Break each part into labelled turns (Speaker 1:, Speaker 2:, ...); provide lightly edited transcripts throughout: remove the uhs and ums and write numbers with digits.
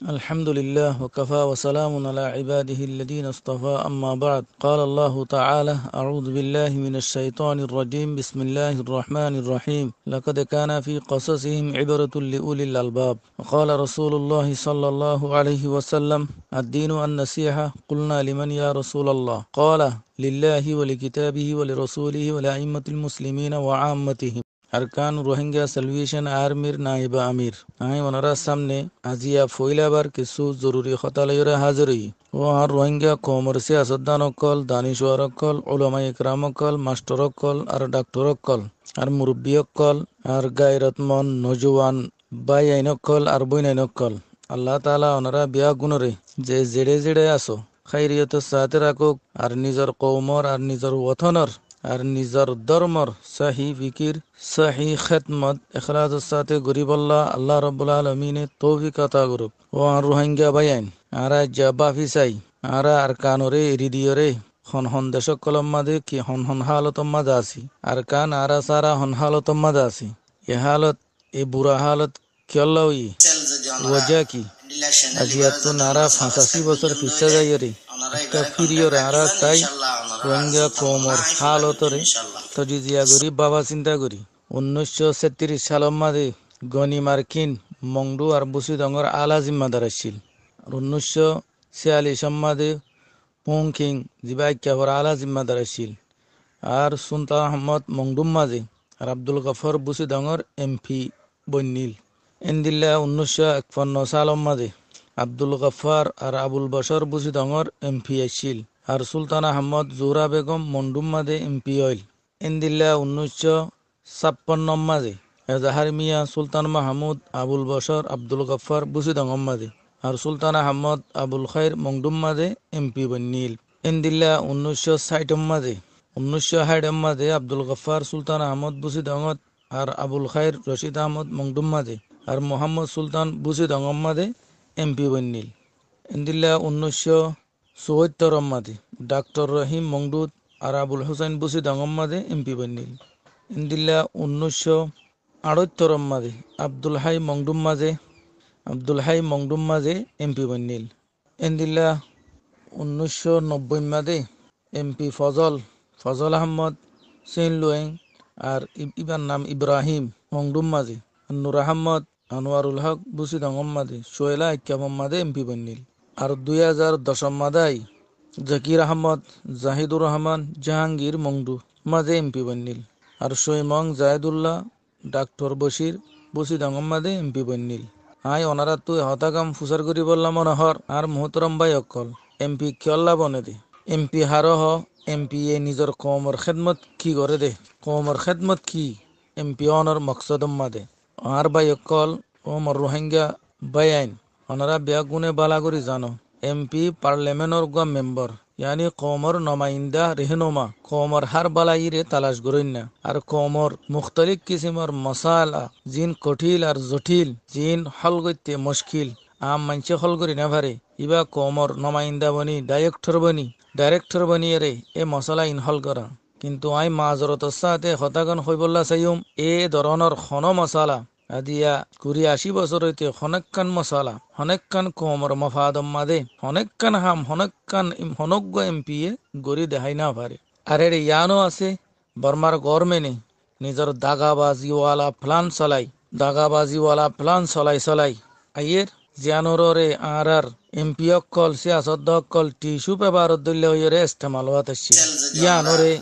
Speaker 1: الحمد لله وكفى وسلام على عباده الذين اصطفى أما بعد قال الله تعالى أعوذ بالله من الشيطان الرجيم بسم الله الرحمن الرحيم لقد كان في قصصهم عبرة لأولي الألباب وقال رسول الله صلى الله عليه وسلم الدين النصيحة قلنا لمن يا رسول الله قال لله ولكتابه ولرسوله ولأئمة المسلمين وعامتهم Arkan Rohingya salvation আর্মির নাইবা আমির আমি ওনার সামনে আজিয়া ফইলাবার কিছু জরুরি খতালয়রে হাজিরই ও আর রোহিঙ্গা কমর সিয়াসতদান অকল দানিশওয়ার অকল উলামা ইকরাম অকল মাস্টার অকল আর ডাক্তার অকল আর মুরব্বী অকল আর গায়রতমন নজওয়ান বাই আইন অকল আর বইন আইন অকল আল্লাহ তাআলা ওনারা বিয়া গুণরে যে জেড়ে জেড়ে আসো খাইরিয়ত সাথে রাখুক আর নিজের কৌমর আর নিজের ওথনর আর নিজের ধর্মর সহি ফিকির সহি খেদমত এখলাসের সাথে গরিবল্লাহ আল্লাহ রব্বুল আলমিনে তৌফিক আতা করুক ও আর রোহিঙ্গা বাইন আরা জাবা ফিসাই আরা আর কানরে এরিদিয়রে হন হন দেশক কলম মাদে কি হন হন হালতম মাদে আসি আর কান আরা সারা হন হালতম মাদে আসি এ হালত এ বুড়া হালত কিয়ল্লাউই ওয়াজা কি আজিয়াত নারা 85 বছর পিছা যাইরে একটা ফিরিয়র আরা চাই রোহিঙ্গা কমর হালতরে তজিজিয়া করি বাবা চিন্তা করি 1936 সালের মাঝে গনি মার্কিন মংডু আর বুসিদঙ্গর আলা জিম্মাদার আসছিল আর 1946 মাঝে পংখিং জিবা ইক্যাভর আলা জিম্মাদার আসছিল আর সুলতান আহমদ মংডুম মাঝে আর আব্দুল গফর বুসিদঙ্গর এমপি বন্নিল এন্দিল্লা 1951 সালের মাঝে আব্দুল গফার আর আবুল বশর বুসিদঙ্গর এমপি আসছিল আর সুলতান আহমদ জোহরা বেগম মন্ডুম মাদে এমপি অইল এন্দিল্লা 1956 মাঝে এজাহার মিয়া সুলতান মাহমুদ আবুল বশর আব্দুল গফার বুসিদঙ্গম মাদে আর সুলতান আহমদ আবুল খাইর মংডুম মাদে এমপি বন্নিল এন্দিল্লা 1960 মাঝে 1960 মাঝে আব্দুল গফার সুলতান আহমদ বুসিদঙ্গত আর আবুল খাইর রশিদ আহমদ মংডুম মাদে আর মোহাম্মদ সুলতান বুসিদঙ্গম মাদে এমপি বন্নিল এন্দিল্লা 1974 মাঝে ডাক্তার রহিম মংডুদ আর আবুল হুসাইন বুসিদঙ্গম মাদে এমপি বন্নিল এন্দিল্লা 1978 মাঝে আব্দুল হাই মংডুম মাঝে এমপি বন্নিল এন্দিল্লা 1990 মাঝে এমপি ফজল আহমদ সেন লুয়েং আর ইবার নাম ইব্রাহিম মংডুম মাঝে নূর আহমদ আনোয়ারুল হক বুসিদঙ্গম মাঝে সোহেলা ইক্যামম মাঝে এমপি বন্নিল আর 2010 মাদাই জাকির আহমদ জাহিদুর রহমান জাহাঙ্গীর মংডু মাঝে এমপি বন্নিল আর সৈমং জায়দুল্লাহ ডাক্তার বশির বুসিদঙ্গম মাঝে এমপি বন্নিল আই ওনারা তুই হতাকাম ফুসার করি বললাম মনোহর আর মোহতরম ভাই অকল এমপি কিয়ল্লা বনে দে এমপি হার হ এমপি এ নিজের কমর খেদমত কি করে দে কমর খেদমত কি এমপি অনর মকসদম মাদে আর ভাই অকল ওমর রোহিঙ্গা ভাই আইন ওনারা বিয়া গুনে বালা করি জানো এমপি পার্লামেন্টর গা মেম্বার यानी कौमर नुमाइंदा रहनुमा कौमर हर बलाइरे तलाश गुरिन्ना और कौमर मुख्तलिफ किस्मर मसाला जिन कठिल और जटिल जिन हल गइते मुश्किल आम मानसे हल करि ना पारे इबा कौमर नुमाइंदा बनी डायरेक्टर बनी रे ए मसाला इन हल करा किन्तु आइ माजरतर साथे हतागन হইবল্লা চাইম এ ধরনের খন মশালা আদিয়া 80 বছর হইতে হনেকখান মশালা হনেকখান কমর মফাদম মাদে হনেকখান হাম হনজ্ঞ এমপি এ গড়ি দেখাই না পারে আর এর ইয়ানো আছে বর্মার গভর্নমেন্টে নিজের দাগাবাজিওয়ালা প্লান চলাই আইয়ের জিয়ানোরে আর এমপি অকল সিয়াসত অকল টিস্যু পেপার দিল্লে হইরে ইস্তেমাল হতেছে ইয়ানোরে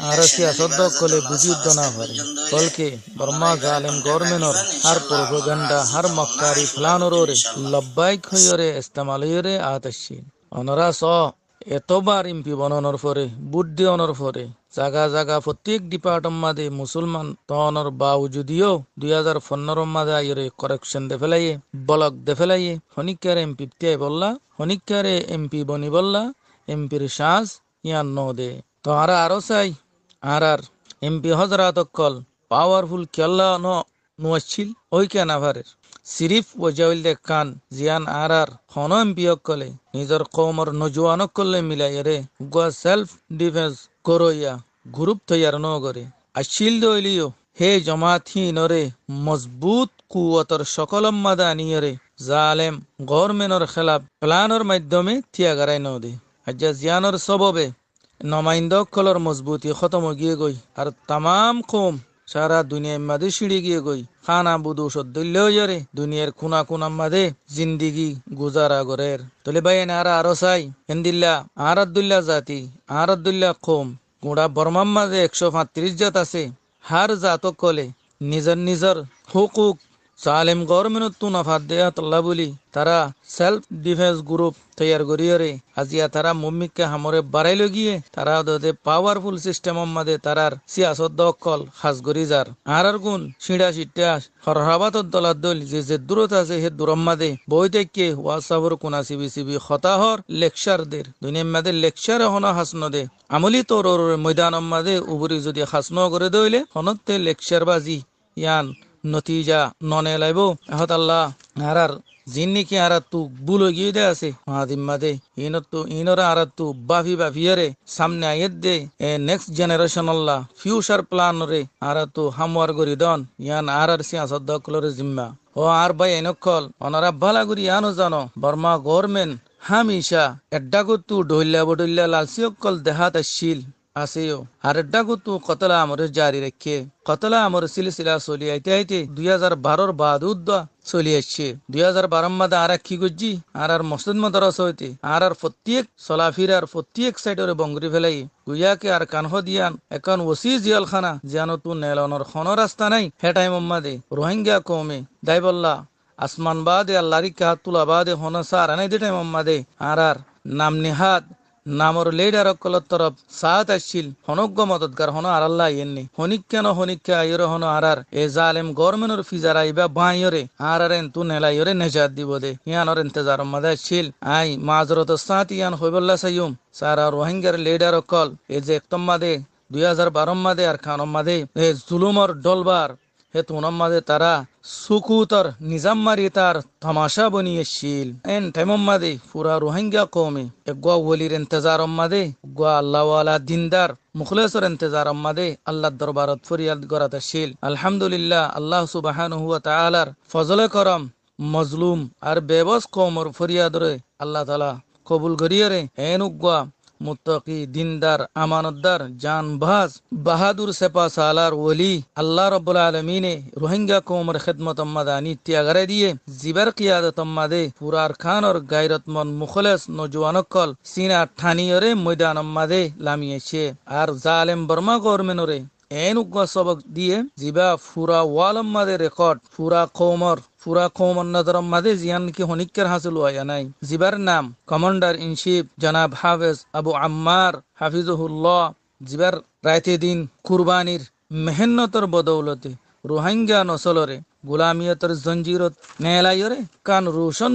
Speaker 1: আর সিয়াসত অকলে বুঝিউদ্দ না পারে বলকে বর্মা জালেম গভর্নমেন্টর হার প্রোপাগান্ডা হার মক্কারি প্লানরে লব্বাইক হইরে ইস্তেমাল হইরে আতেছে অনরা স এতবার এমপি বনানোর পরে বুদ্ধি অনর পরে জাগা প্রত্যেক ডিপার্টমেন্ট মাদে মুসলমান তনর বাউজুদিও 2015 মাদে আইরে কারেকশন দে ফেলাইয়ে ব্লক দে ফেলাইয়ে হনিকারে এমপি তে বললা হনিকারে এমপি বনি বললা এমপির শ্বাস ইয়ান ন দে তো আরো চাই আর এমপি হজরত অকল পাওয়ারফুল কেল্লা নুয়াচ্ছিল ওই কেন আভারের সিরিফ ওজাউল দে খান জিয়ান আর হন এমপি অকলে নিজের কৌমর নজওয়ান অকলে মিলাই রে গোয়া সেলফ ডিফেন্স করইয়া গ্রুপ তৈয়ার ন করে আসছিল দইলিও হে জমাত হি নরে মজবুত কুয়তর সকলম মাদা নিয়রে জালেম গভর্নমেন্টর খেলাফ প্লানের মাধ্যমে থিয়াগারাই নদী আজ্জা জিয়ানোর সববে নমাইন্দকলর মজবুতি খতম গিয়ে গই আর তাম কম সারা দুনিয়ার মাঝে সিঁড়ি গিয়ে গই খানা বুধু সদ্দুল্লে দুনিয়ার খুনা খুনা মাঝে জিন্দিগি গুজারা গরের তলে ভাই আর আরো চাই হেন্দিল্লা আর আব্দুল্লাহ জাতি আর আব্দুল্লাহ কম গোড়া বর্মার মাঝে 135 জাত আছে হার জাতক কলে নিজের নিজের হুকুক জালেম গভর্নমেন্ট তু নাফাত দেয়া তল্লা বলি তারা সেলফ ডিফেন্স গ্রুপ তৈয়ার করিয়রে আজিয়া তারা মুম্মিককে হামরে বাড়াইল গিয়ে তারা পাওয়ারফুল সিস্টেম মাদে তারার সিয়াসত দকল খাস গরি যার আর গুণ সিঁড়া সিটা হরহাবাত দলার দল যে দূরত আছে হে দূরম মাদে বই থেকে ওয়াসাবর কোনা সিবি সিবি হতাহর লেকচারদের দুনিয়ার মাদে লেকচার হনা হাসন দে আমলি তোর ময়দান মাদে উবরি যদি হাসন করে দইলে হনতে লেকচার বাজি ইয়ান নতিজা ননে লাইব এহত আল্লাহ আরার জিন্নিকি আর তু বুলো গিয়ে দে আছে মাদে ইনরা আর তু বাফিয়ারে সামনে আইয়ের দে নেক্সট জেনারেশন আল্লাহ ফিউচার প্ল্যান রে আর তু হামওয়ার গরি দন ইয়ান আর সিয়াসত দকলরে জিম্মা ও আর ভাই এনকল অনারা ভালা করি ইয়ানো জানো বর্মা গভর্নমেন্ট হামিশা এড্ডা তু ডইল্লা লালসিয়কল দেহাত আসিল আছেও আর এড্ডা তু কতলা আমরে জারি রেখে কতলা আমর সিলসিলা চলি আইতে 2012 বাদ উদ্দা চলি আসছে 2012 মাদে আর কি গজ্জি আর মসজিদ মাদ্রাসা হইতে আর প্রত্যেক চলাফিরার প্রত্যেক সাইডরে বঙ্গরি ফেলাই গুয়াকে আর কানহ দিয়ান এখন ওসি জিয়ালখানা জিয়ানো তু নেলনর খন রাস্তা নাই হে টাইম মাদে রোহিঙ্গা কমে দাইবল্লা আসমান বাদে আল্লাহরি কাহাত তুলা বাদে হন সার আনাই দে টাইম মাদে আর নাম নিহাত নামর লেডার অকলর তরফ সাত আসছিল হনজ্ঞ মদতগার হন আর আল্লাহ ইয়েননি হনিকা আইরে হন আর এ জালেম গভর্নমেন্টর ফিজার আইবা বাঁইরে আর তু নেলাইরে নেজাত দিব দে ইয়ানর ইন্তজার মাদে আসছিল আই মাজরত সাত ইয়ান হইবল্লা সাইয়ুম সারা রোহিঙ্গার লেডার অকল এ যে একতম মাদে 2012 মাদে আর খানম মাদে এ জুলুমর ডলবার হে তুনম মাদে তারা সুকুতর নিজাম মারি তার তামাশা বনিয়েছিল এন টাইমম মাদে পুরা রোহিঙ্গা কমে গোয়া ওলির ইন্তজার মাদে গোয়া আল্লাহওয়ালা দিনদার মুখলেসর ইন্তজার মাদে আল্লাহর দরবারত ফরিয়াদ গরাত শিল আলহামদুলিল্লাহ আল্লাহ সুবহানাহু ওয়া তাআলার ফজলে করম মজলুম আর বেবস কওমর ফরিয়াদরে আল্লাহ তাআলা কবুল করিয়ারে এন গোয়া মুত্তাকি দিনদার আমানতদার জানবাজ বাহাদুর সেপা সালার ওলি আল্লাহ রব্বুল আলমিনে রোহিঙ্গা কৌমর খেদমত মাদানি ত্যাগারে দিয়ে জিবার কিয়াদত মাদে পুরার খানর গায়রতমন মুখলেস নজওয়ানকল সিনা ঠানিয়রে ময়দান মাদে লামিয়েছে আর জালেম বর্মা গভর্নমেন্টরে এন উগ্র সবক দিয়ে জিবা ফুরা ওয়ালম মাদে রেকর্ড ফুরা কৌমর নজরম মাদে জিয়ান কি হনিকের হাসিল হওয়া নাই জিবার নাম কমান্ডার ইন চিফ জনাব হাফেজ আবু আম্মার হাফিজুল্লাহ জিবার রাইতে দিন কুরবানির মেহনতর বদৌলতে রোহিঙ্গা নসলরে গুলামিয়তর জঞ্জিরত নেলাইরে কান রোশন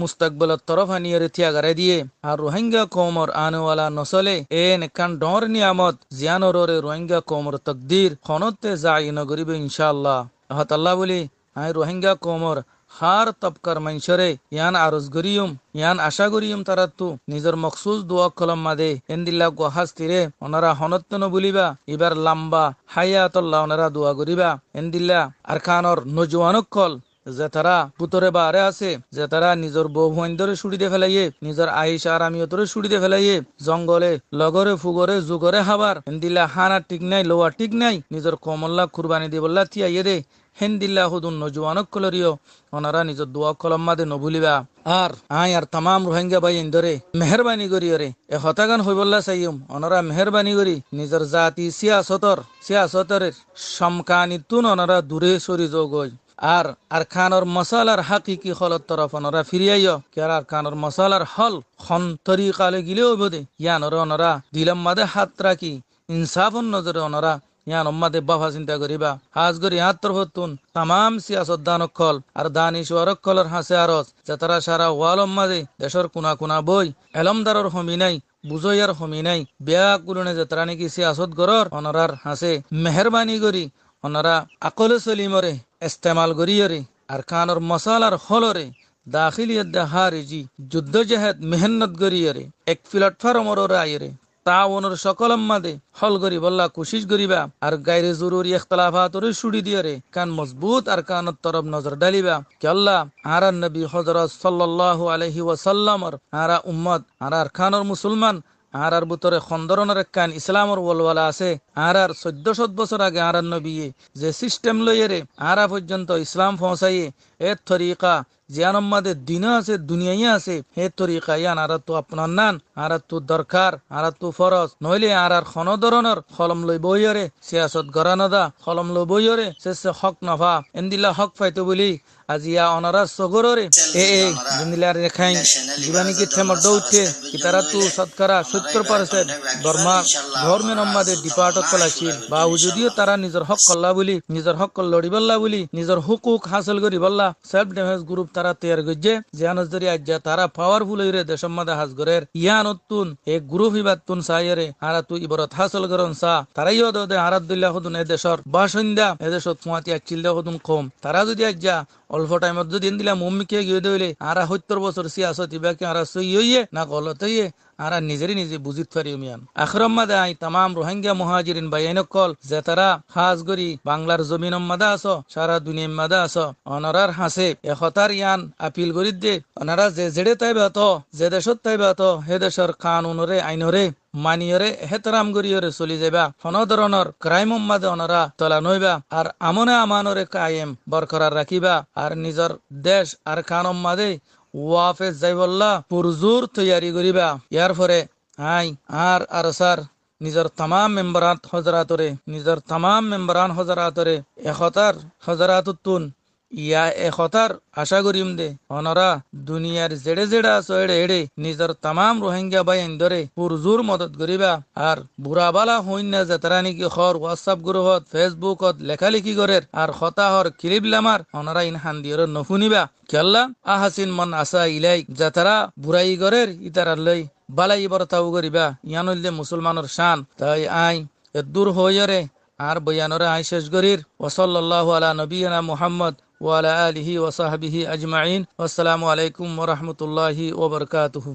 Speaker 1: মুস্তাকবলত তরফ আনিয়রে ত্যাগারে দিয়ে আর রোহিঙ্গা কৌমর আনেওয়ালা নসলে এন কান ডর নিয়ামত জিয়ানরে রোহিঙ্গা কৌমর তকদির খনতে যাই নগরিবে ইনশাআল্লাহ আল্লাহ বলি আই রোহিঙ্গা কৌমর হার তবকার মাইনসরে ইয়ান আরজ গরিয়ম ইয়ান আশা গরিয়ম তারাতু নিজের মখসুস দোয়া কলম মাদে এন্দিল্লা গোহাস তীরে ওনারা হনত্তন বলিবা এবার লাম্বা হায়াতল্লাহ ওনারা দোয়া করিবা এন্দিল্লা আর খানর নজওয়ানক কল যে তারা পুতরে বারে আছে যে তারা নিজের বউ ভৈন্দরে সুড়িতে ফেলাইয়ে নিজের আইস আর আমিয়তরে সুড়িতে ফেলাইয়ে জঙ্গলে লগরে ফুগরে যুগরে হাবার এন্দিল্লা হানা ঠিক নাই লোয়া ঠিক নাই নিজের কমল্লা কুরবানি দিবল্লা থিয়াইয়ে দে হেন্দিল্লা হুদুন নজওয়ানক কলরিও ওনারা নিজের দোয়া কলম মাদে নভুলিবা আর আর তামাম রোহিঙ্গা ভাই ইন্দরে মেহরবানি করিয়রে এ হতাগান হইবল্লা চাইম ওনারা মেহরবানি করি নিজের জাতি সিয়াসতরের সমকানিতুন ওনারা দূরে সরি যোগই আর খানর মশালার হাকিকি হলত তরফ ওনারা ফিরিয়াইও কে আর খানর মশালার হল খন তরিকালে গিলেও বোধে ইয়ানরে ওনারা দিলম মাদে হাত রাখি ইনসাফন নজরে ওনারা ইয়ান উম্মাদে বাফা চিন্তা করিবা হাজ গরি হাতর হতুন তামাম সিয়াসত দানকল আর দানিশওয়ারকলর হাসে আরজ যে তারা সারা ওয়াল উম্মাদে দেশর কুনা কুনা বই এলমদারর হমি নাই বুঝইয়ার হমি নাই বেয়া কুলনে যে তারা নাকি সিয়াসত গরর অনরার হাসে মেহরবানি করি ওনারা আকলে সলিমরে ইস্তেমাল করিয়রে আর খানর মশালার হলরে দাখিলিয়ত হারিজি যুদ্ধ জাহাদ মেহনত করিয়রে এক প্ল্যাটফর্মর আইরে তাওনের সকলম মাদে হল করি বল্লা কোশিশ করিবা আর গাইরে জরুরি ইখতলাফাতরে ছুড়ি দিয়রে কান মজবুত আর কানত তরফ নজর ডালিবা কে আল্লাহ আর নবী হযরত সাল্লাল্লাহু আলাইহি ওয়াসাল্লামর আরা উম্মত আর খানর মুসলমান আর ভিতরে খন্দরনের কান ইসলামর ওয়ালওয়ালা আছে আর 1400 বছর আগে আর নবী যে সিস্টেম লইরে আরা পর্যন্ত ইসলাম পৌঁছাইয়ে এর তরিকা জিয়ানম মাদে দিন আছে দুনিয়াই আছে হে তরিকা ইয়ান আর তো আপনার নান আর তো দরকার আর তো ফরজ নইলে আর খন ধরনের কলম লই বইরে সিয়াসত গরানদা কলম লই বইরে সে হক নফা এন্দিলা হক পাইতো বলি আজিয়া অনারা সগররে জিন্দিলার রেখাই জীবানী কি থেমর দৌতে ইতারা তু শতকরা 70% ধর্মের নম্মাদের ডিপার্টত কলাছিল বা যদিও তারা নিজের হক কল্লা বলি নিজের হক লড়ি বল্লা বলি নিজের হুকুক হাসিল করি বল্লা সেলফ ডিফেন্স গ্রুপ তারা তৈয়ার গজ্জে জিয়ানস দরি আজ্জা তারা পাওয়ারফুল হইরে দেশম মাদে হাসগরের ইয়ানতুন এ গ্রুপ হিবাতুন সাইরে আর তু ইবরত হাসিল করন সা তারাইও দে আরাদুল্লাহ হুদুন এ দেশর বাসিন্দা এ দেশত পুয়াতি আচিল্লা হুদুন কম তারা যদি আজ্জা অল্প টাইমত যদি দিলা মুম্মিকে গিয়ে দইলে আর 70 বছর সিয়াসত ইবাকে আর সই হইয়ে না গলত হইয়ে আর নিজেরই নিজে বুঝিত পারি মিয়ান আখরম মাদে আই তামাম রোহিঙ্গা মুহাজিরিন বাইনকল যে তারা খাস গরি বাংলার জমিনম মাদা আছো সারা দুনিয়ার মাদা আছো অনারার হাসে এখতার ইয়ান আপিল করি দে অনারা যে জেড়ে তাইবে তো যে দেশত তাইবে তো হে দেশের কানুনরে আইনরে মানিয়রে হেতরাম গরিয়রে চলি যাবা কোন ধরনের ক্রাইম মাদে অনারা তলা নইবা আর আমনে আমানরে কায়েম বরকরার রাখিবা আর নিজর দেশ আর কানম মাদে ওয়াফে যাইবল্লা পুরজুর তৈয়ারি করিবা ইয়ার পরে আই আর স্যার নিজের তামাম মেম্বারান হজরাতরে একতার হজরাতুন ইয়া একতার আশা করিম দে অনরা দুনিয়ার জেড়ে জেড়ে আছো এড়ে এড়ে নিজের তামাম রোহিঙ্গা বাইন ধরে পুরজুর মদত করিবা আর বুড়াবালা হইন না যে তারা নাকি খর হোয়াটসঅ্যাপ গ্রুপত ফেসবুকত লেখালেখি করে আর হতাহর ক্লিপ লামার অনরা ইন হান্দিয়র নফুনিবা কেল্লা আহাসিন মন আসা ইলাই যে তারা বুড়াই গরের ইতারার লই বালাই বরতাও করিবা ইয়ানলে মুসলমানের শান তাই আই দূর হইরে আর বয়ানরে আই শেষ গরির ওসল্লাল্লাহু আলা নবিয়িনা মুহাম্মদ ওয়া আলা আলিহি ওয়া সাহবিহি আজমাইন। আসসালামু আলাইকুম ওয়া রাহমাতুল্লাহি ওয়া বারাকাতুহু।